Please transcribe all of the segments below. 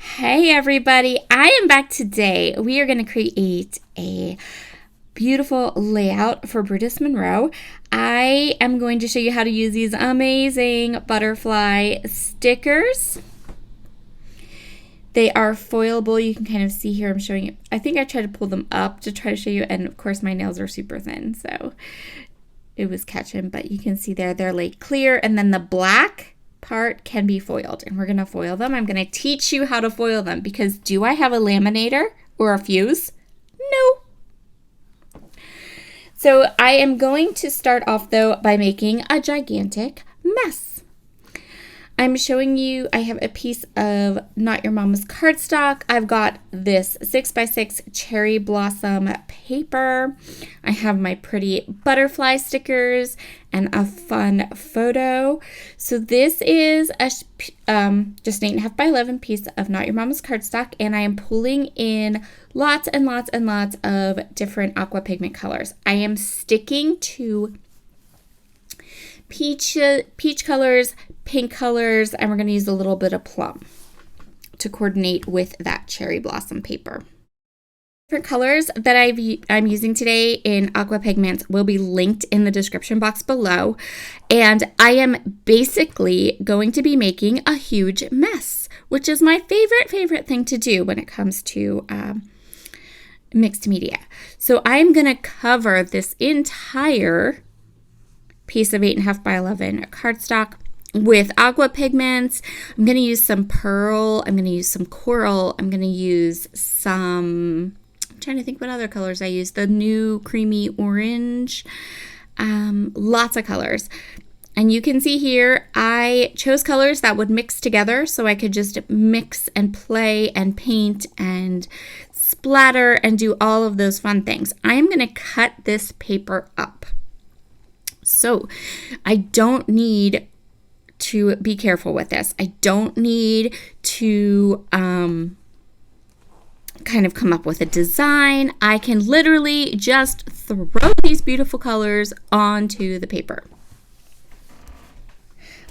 Hey everybody, I am back today. We are going to create a beautiful layout for Brutus Monroe. I am going to show you how to use these amazing butterfly stickers. They are foilable. You can kind of see here I'm showing you. I think I tried to pull them up to try to show you, and of course my nails are super thin, so it was catching, but you can see there they're like clear, and then the black part can be foiled, and we're going to foil them. I'm going to teach you how to foil them because do I have a laminator or a fuse? No. So I am going to start off though by making a gigantic mess. I'm showing you, I have a piece of Not Your Mama's cardstock. I've got this 6x6 cherry blossom paper. I have my pretty butterfly stickers and a fun photo. So this is a just an 8.5 by 11 piece of Not Your Mama's cardstock, and I am pulling in lots and lots and lots of different aqua pigment colors. I am sticking to peach colors, pink colors, and we're going to use a little bit of plum to coordinate with that cherry blossom paper. Different colors that I'm using today in aqua pigments will be linked in the description box below, and I am basically going to be making a huge mess, which is my favorite thing to do when it comes to mixed media. So I'm going to cover this entire piece of 8.5 by 11 cardstock with aqua pigments. I'm going to use some pearl. I'm going to use some coral. I'm going to use some, I'm trying to think what other colors I use. The new creamy orange. Lots of colors. And you can see here, I chose colors that would mix together so I could just mix and play and paint and splatter and do all of those fun things. I am going to cut this paper up. So I don't need to be careful with this. I don't need to kind of come up with a design. I can literally just throw these beautiful colors onto the paper.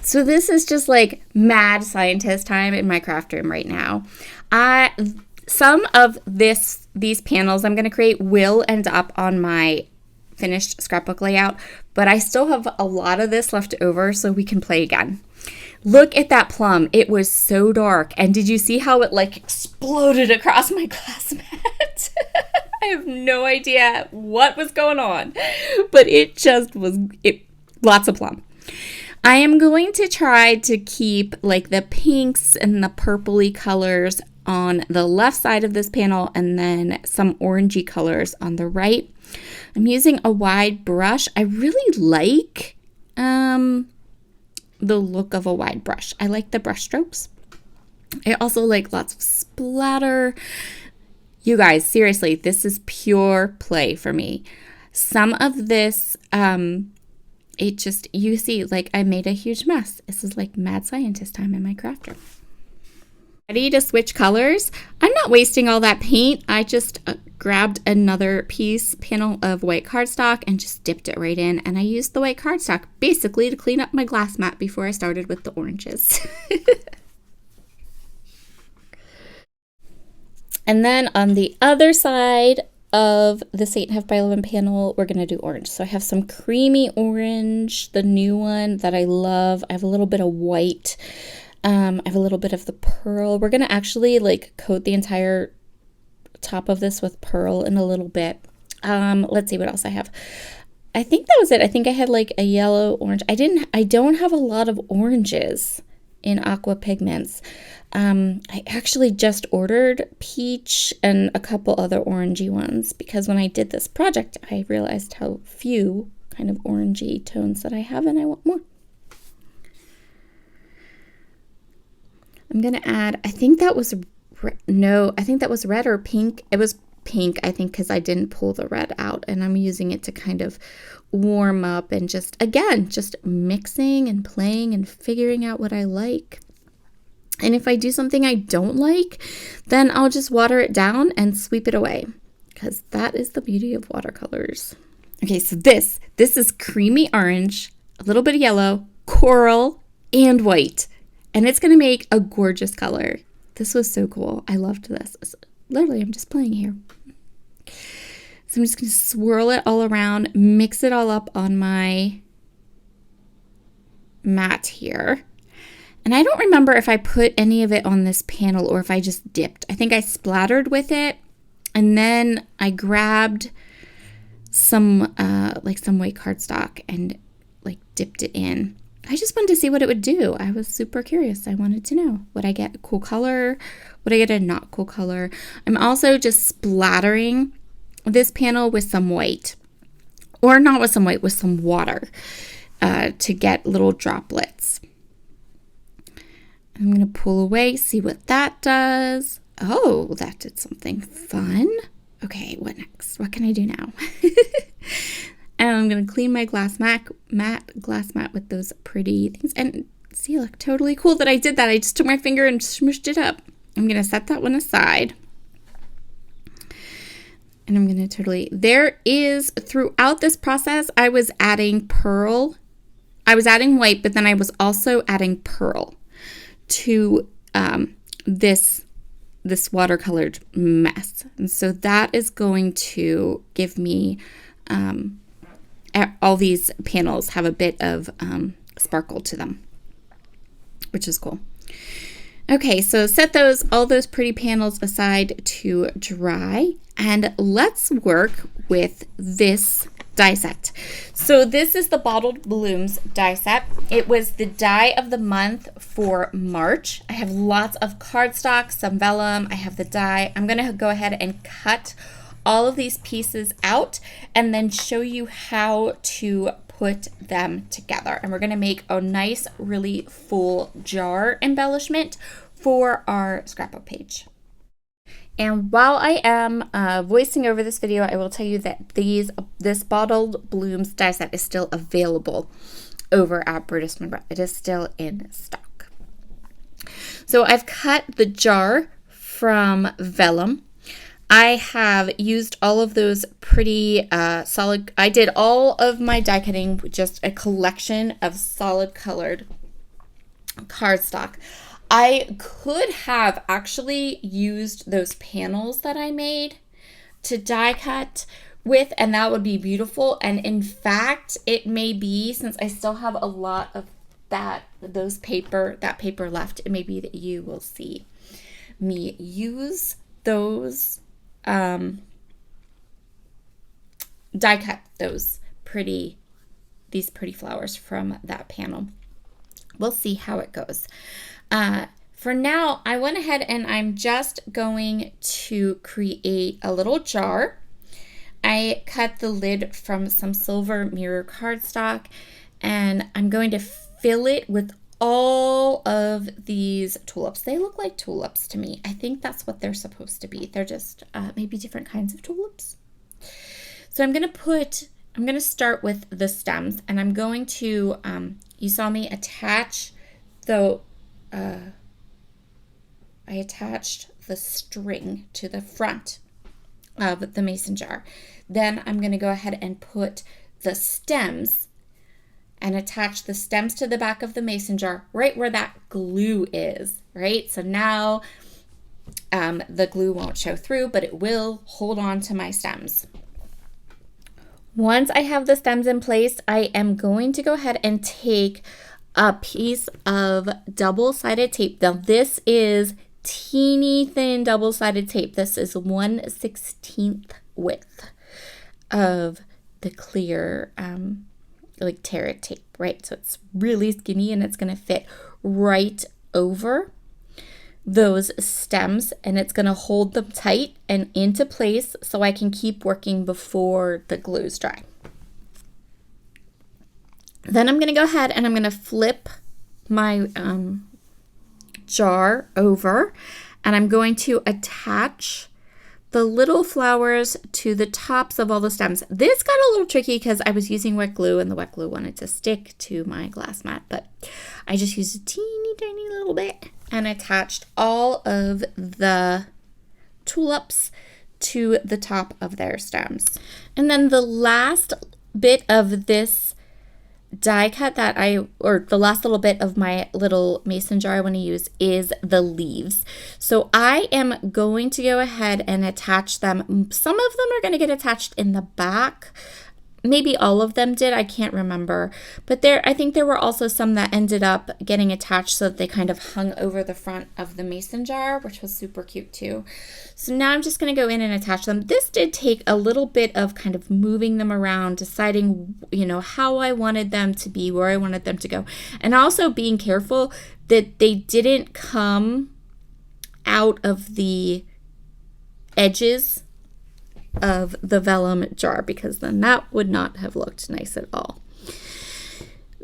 So this is just like mad scientist time in my craft room right now. Some of these panels I'm going to create will end up on my finished scrapbook layout, but I still have a lot of this left over so we can play again. Look at that plum. It was so dark. And did you see how it like exploded across my glass mat? I have no idea what was going on, but it just was lots of plum. I am going to try to keep like the pinks and the purpley colors on the left side of this panel and then some orangey colors on the right. I'm using a wide brush. I really like the look of a wide brush. I like the brush strokes. I also like lots of splatter. You guys, seriously, this is pure play for me. Some of this, you see, like I made a huge mess. This is like mad scientist time in my craft room. Ready to switch colors? I'm not wasting all that paint. I just grabbed another panel of white cardstock and just dipped it right in. And I used the white cardstock basically to clean up my glass mat before I started with the oranges. And then on the other side of this 8.5 by 11 panel, we're going to do orange. So I have some creamy orange, the new one that I love. I have a little bit of white. I have a little bit of the pearl. We're going to actually like coat the entire top of this with pearl in a little bit. Let's see what else I have. I think that was it. I think I had like a yellow, orange. I don't have a lot of oranges in aqua pigments. I actually just ordered peach and a couple other orangey ones because when I did this project, I realized how few kind of orangey tones that I have and I want more. I'm going to add, I think that was red or pink. It was pink, I think, because I didn't pull the red out, and I'm using it to kind of warm up and just mixing and playing and figuring out what I like. And if I do something I don't like, then I'll just water it down and sweep it away, because that is the beauty of watercolors. Okay, so this is creamy orange, a little bit of yellow, coral, and white. And it's going to make a gorgeous color. This was so cool. I loved this. Literally, I'm just playing here. So I'm just going to swirl it all around, mix it all up on my mat here. And I don't remember if I put any of it on this panel or if I just dipped. I think I splattered with it, and then I grabbed some some white cardstock and like dipped it in. I just wanted to see what it would do. I was super curious. I wanted to know, would I get a cool color? Would I get a not cool color? I'm also just splattering this panel with some white, or not with some white, with some water to get little droplets. I'm going to pull away, see what that does. Oh, that did something fun. Okay, what next? What can I do now? And I'm going to clean my glass mat with those pretty things. And see, look, totally cool that I did that. I just took my finger and smooshed it up. I'm going to set that one aside. And I'm going to there is, throughout this process, I was adding pearl. I was adding white, but then I was also adding pearl to this watercolored mess. And so that is going to give me, all these panels have a bit of sparkle to them, which is cool. Okay, so set all those pretty panels aside to dry, and let's work with this die set. So this is the Bottled Blooms die set. It was the die of the month for March. I have lots of cardstock, some vellum. I have the die. I'm going to go ahead and cut all of these pieces out and then show you how to put them together. And we're going to make a nice, really full jar embellishment for our scrapbook page. And while I am voicing over this video, I will tell you that this Bottled Blooms die set is still available over at Brutus Monroe. It is still in stock. So I've cut the jar from vellum. I have used all of those pretty solid. I did all of my die cutting with just a collection of solid colored cardstock. I could have actually used those panels that I made to die cut with, and that would be beautiful. And in fact, it may be, since I still have a lot of that paper left, it may be that you will see me use those die cut these pretty flowers from that panel. We'll see how it goes. For now, I went ahead and I'm just going to create a little jar. I cut the lid from some silver mirror cardstock, and I'm going to fill it with all of these tulips. They look like tulips to me. I think that's what they're supposed to be. They're just maybe different kinds of tulips. So I'm going to start with the stems, and I'm going to, you saw me attach I attached the string to the front of the mason jar. Then I'm going to go ahead and put the stems and attach the stems to the back of the mason jar right where that glue is, right? So now the glue won't show through, but it will hold on to my stems. Once I have the stems in place, I am going to go ahead and take a piece of double-sided tape. Now this is teeny thin double-sided tape. This is 1/16 width of the clear like Terra tape, right? So it's really skinny and it's going to fit right over those stems, and it's going to hold them tight and into place so I can keep working before the glue's dry. Then I'm going to go ahead and I'm going to flip my jar over, and I'm going to attach the little flowers to the tops of all the stems. This got a little tricky because I was using wet glue and the wet glue wanted to stick to my glass mat, but I just used a teeny tiny little bit and attached all of the tulips to the top of their stems. And then the last bit of this die cut that or the last little bit of my little mason jar I want to use is the leaves. So I am going to go ahead and attach them. Some of them are going to get attached in the back. Maybe all of them did, I can't remember. But I think there were also some that ended up getting attached so that they kind of hung over the front of the mason jar, which was super cute too. So now I'm just gonna go in and attach them. This did take a little bit of kind of moving them around, deciding, how I wanted them to be, where I wanted them to go. And also being careful that they didn't come out of the edges of the vellum jar, because then that would not have looked nice at all.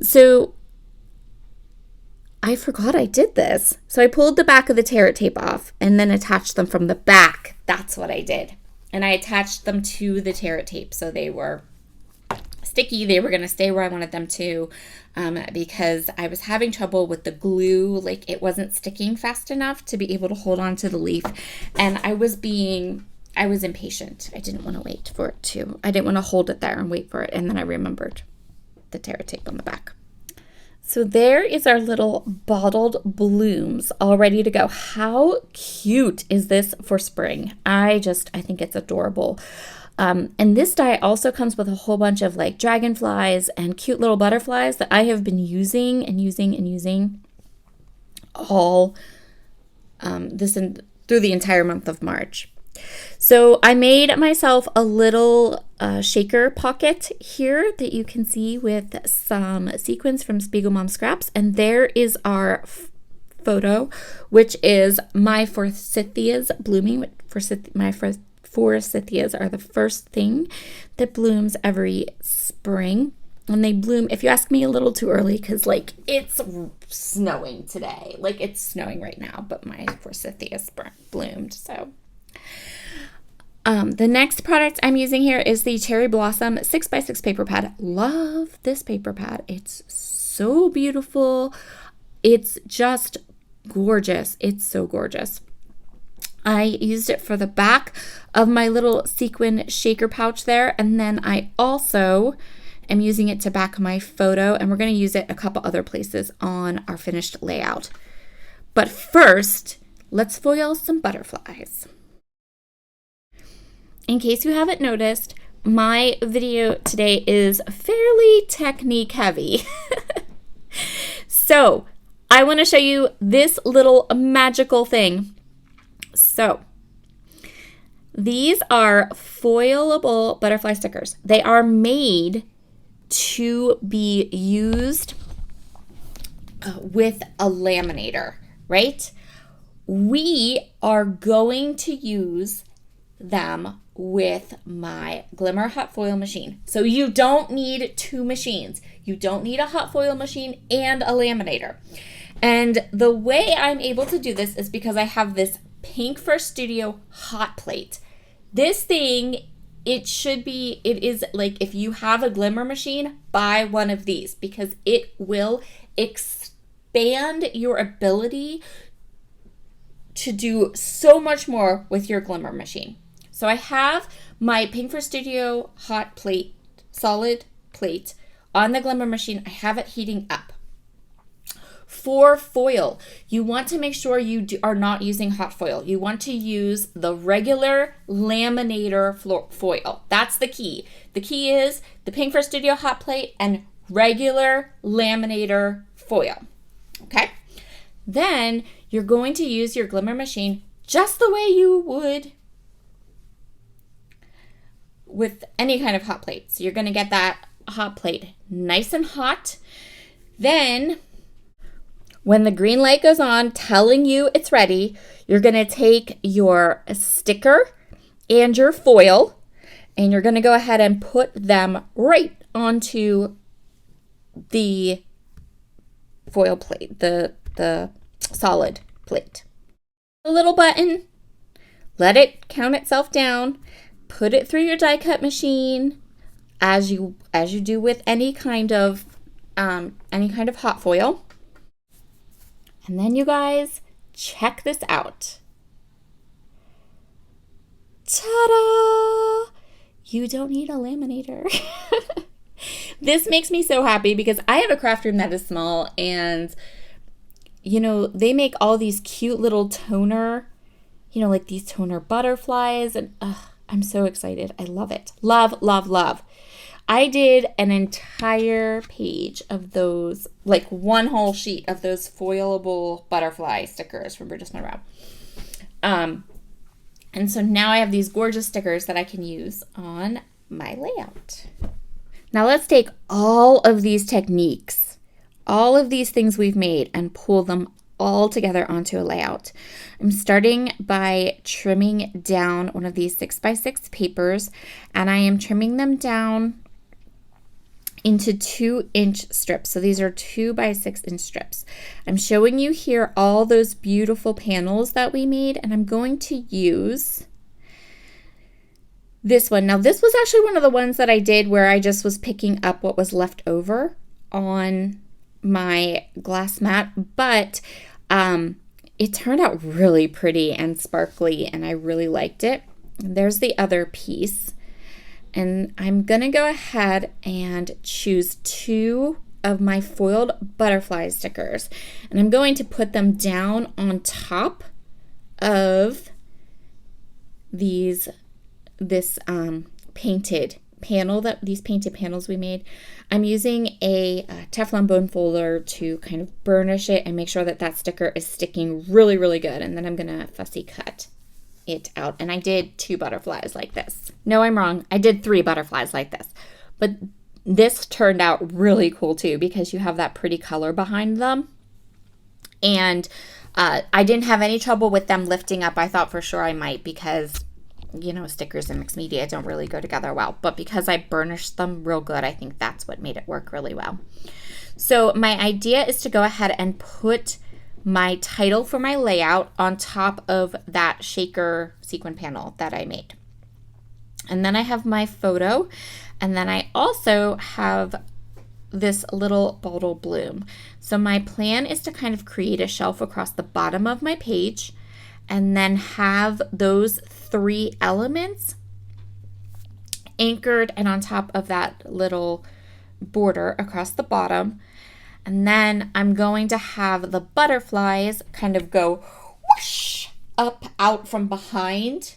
So I forgot I did this. So I pulled the back of the tear tape off and then attached them from the back. That's what I did. And I attached them to the tear tape so they were sticky. They were going to stay where I wanted them to, because I was having trouble with the glue. Like, it wasn't sticking fast enough to be able to hold on to the leaf. And I was impatient. I didn't want to wait for it to. I didn't want to hold it there and wait for it. And then I remembered the tear tape on the back. So there is our little bottled blooms all ready to go. How cute is this for spring? I think it's adorable. And this die also comes with a whole bunch of like dragonflies and cute little butterflies that I have been using all through the entire month of March. So I made myself a little shaker pocket here that you can see with some sequins from Spiegel Mom Scraps. And there is our photo, which is my forsythias blooming. My forsythias are the first thing that blooms every spring. And they bloom, if you ask me, a little too early, because like it's snowing today. Like, it's snowing right now, but my forsythias bloomed. So the next product I'm using here is the Cherry Blossom 6x6 paper pad. Love this paper pad. It's so beautiful. It's just gorgeous. It's so gorgeous. I used it for the back of my little sequin shaker pouch there. And then I also am using it to back my photo. And we're going to use it a couple other places on our finished layout. But first, let's foil some butterflies. In case you haven't noticed, my video today is fairly technique heavy. So I want to show you this little magical thing. So these are foilable butterfly stickers. They are made to be used with a laminator, right? We are going to use them with my Glimmer hot foil machine. So you don't need two machines. You don't need a hot foil machine and a laminator. And the way I'm able to do this is because I have this Pink for Studio hot plate. This thing, it is like, if you have a Glimmer machine, buy one of these, because it will expand your ability to do so much more with your Glimmer machine. So I have my Pink for Studio hot plate, solid plate on the Glimmer machine. I have it heating up. For foil, you want to make sure you are not using hot foil. You want to use the regular laminator foil. That's the key. The key is the Pink for Studio hot plate and regular laminator foil. Okay? Then you're going to use your Glimmer machine just the way you would with any kind of hot plate. So you're going to get that hot plate nice and hot. Then when the green light goes on telling you it's ready, you're going to take your sticker and your foil, and you're going to go ahead and put them right onto the foil plate, the solid plate. A little button, let it count itself down, put it through your die cut machine as you do with any kind of hot foil. And then you guys, check this out. Ta-da! You don't need a laminator. This makes me so happy because I have a craft room that is small, and you know, they make all these cute little toner, you know, like these toner butterflies, and I'm so excited. I love it. Love, love, love. I did an entire page of those, like one whole sheet of those foilable butterfly stickers from Brutus Monroe. And so now I have these gorgeous stickers that I can use on my layout. Now let's take all of these techniques, all of these things we've made, and pull them all together onto a layout. I'm starting by trimming down one of these 6x6 papers, and I am trimming them down into 2-inch strips. So these are 2x6-inch strips. I'm showing you here all those beautiful panels that we made, and I'm going to use this one. Now this was actually one of the ones that I did where I just was picking up what was left over on my glass mat, but it turned out really pretty and sparkly, and I really liked it. And there's the other piece. And I'm going to go ahead and choose 2 of my foiled butterfly stickers. And I'm going to put them down on top of this painted panel, these painted panels we made. I'm using a Teflon bone folder to kind of burnish it and make sure that that sticker is sticking really, really good. And then I'm going to fussy cut it out. And I did 2 butterflies like this. No, I'm wrong. I did 3 butterflies like this. But this turned out really cool too because you have that pretty color behind them. And I didn't have any trouble with them lifting up. I thought for sure I might because, you know, stickers and mixed media don't really go together well. But because I burnished them real good, I think that's what made it work really well. So my idea is to go ahead and put my title for my layout on top of that shaker sequin panel that I made. And then I have my photo, and then I also have this little bottle bloom. So my plan is to kind of create a shelf across the bottom of my page and then have those 3 elements anchored and on top of that little border across the bottom. And then I'm going to have the butterflies kind of go whoosh up out from behind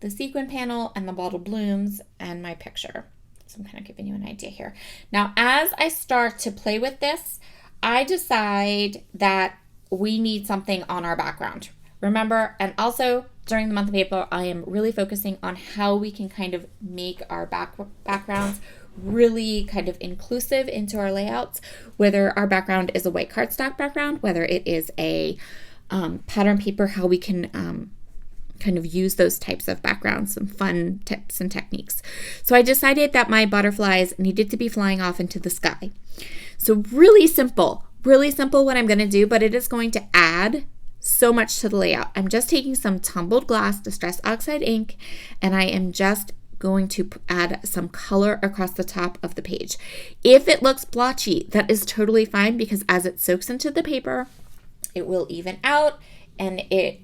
the sequin panel and the bottle blooms and my picture. So I'm kind of giving you an idea here. Now, as I start to play with this, I decide that we need something on our background. Remember, and also during the month of April, I am really focusing on how we can kind of make our backgrounds really kind of inclusive into our layouts, whether our background is a white cardstock background, whether it is a pattern paper, how we can kind of use those types of backgrounds, some fun tips and techniques. So I decided that my butterflies needed to be flying off into the sky. So really simple what I'm going to do, but it is going to add so much to the layout. I'm just taking some tumbled glass Distress Oxide ink, and I am just going to add some color across the top of the page. If it looks blotchy, that is totally fine because as it soaks into the paper, it will even out and it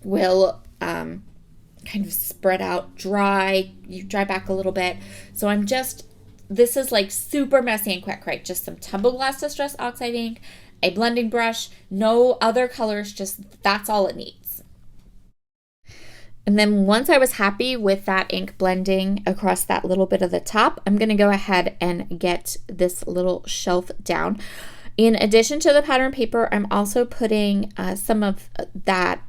will kind of spread out, dry back a little bit. So this is like super messy and quick, right? Just some tumbled glass Distress Oxide ink, a blending brush, no other colors, just that's all it needs. And then once I was happy with that ink blending across that little bit of the top, I'm going to go ahead and get this little shelf down. In addition to the pattern paper, I'm also putting some of that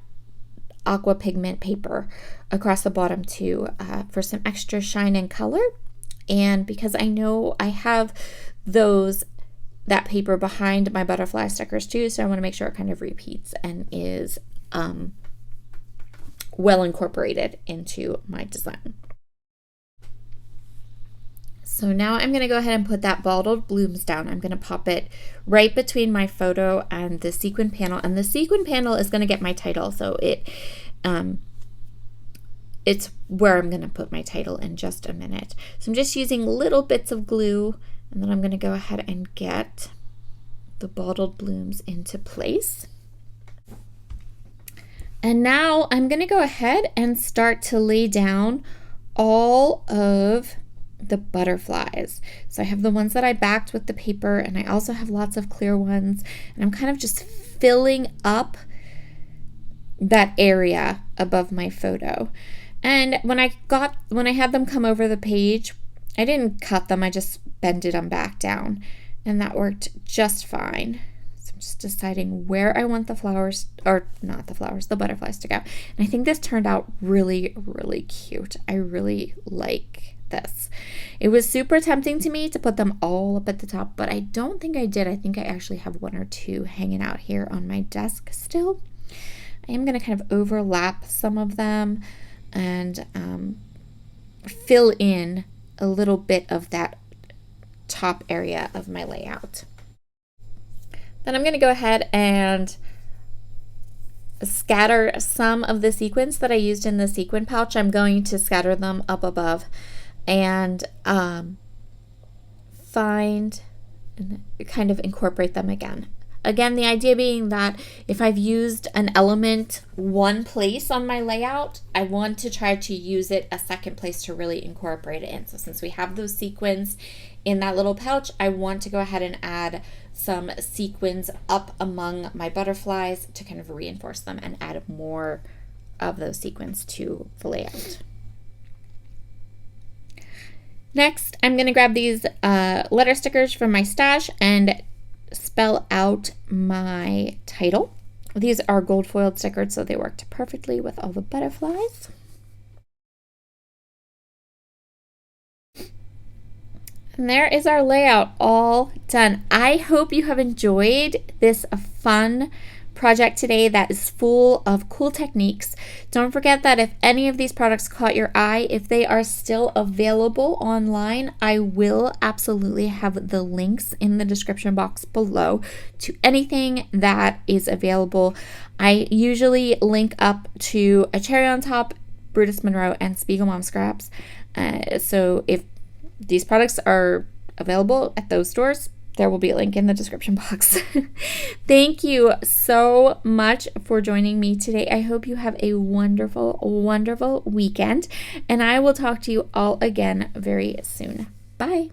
aqua pigment paper across the bottom too for some extra shine and color. And because I know I have that paper behind my butterfly stickers too, so I want to make sure it kind of repeats and is well incorporated into my design. So now I'm going to go ahead and put that bottled blooms down. I'm going to pop it right between my photo and the sequin panel, and the sequin panel is going to get my title, so it's where I'm going to put my title in just a minute. So I'm just using little bits of glue, and then I'm going to go ahead and get the bottled blooms into place. And now I'm going to go ahead and start to lay down all of the butterflies. So I have the ones that I backed with the paper, and I also have lots of clear ones, and I'm kind of just filling up that area above my photo. And when I had them come over the page, I didn't cut them, I just bended them back down, and that worked just fine. So I'm just deciding where I want the flowers, or not the flowers, the butterflies to go. And I think this turned out really, really cute. I really like this. It was super tempting to me to put them all up at the top, but I don't think I did. I think I actually have one or two hanging out here on my desk still. I am going to kind of overlap some of them and fill in a little bit of that top area of my layout. Then I'm going to go ahead and scatter some of the sequins that I used in the sequin pouch. I'm going to scatter them up above and find and kind of incorporate them again. Again, the idea being that if I've used an element one place on my layout, I want to try to use it a second place to really incorporate it in. So since we have those sequins in that little pouch, I want to go ahead and add some sequins up among my butterflies to kind of reinforce them and add more of those sequins to the layout. Next, I'm going to grab these letter stickers from my stash and spell out my title. These are gold foiled stickers, so they worked perfectly with all the butterflies. And there is our layout all done. I hope you have enjoyed this fun project today that is full of cool techniques. Don't forget that if any of these products caught your eye, if they are still available online, I will absolutely have the links in the description box below to anything that is available. I usually link up to A Cherry on Top, Brutus, Monroe, and Spiegel Mom Scraps. So if these products are available at those stores, there will be a link in the description box. Thank you so much for joining me today. I hope you have a wonderful, wonderful weekend, and I will talk to you all again very soon. Bye.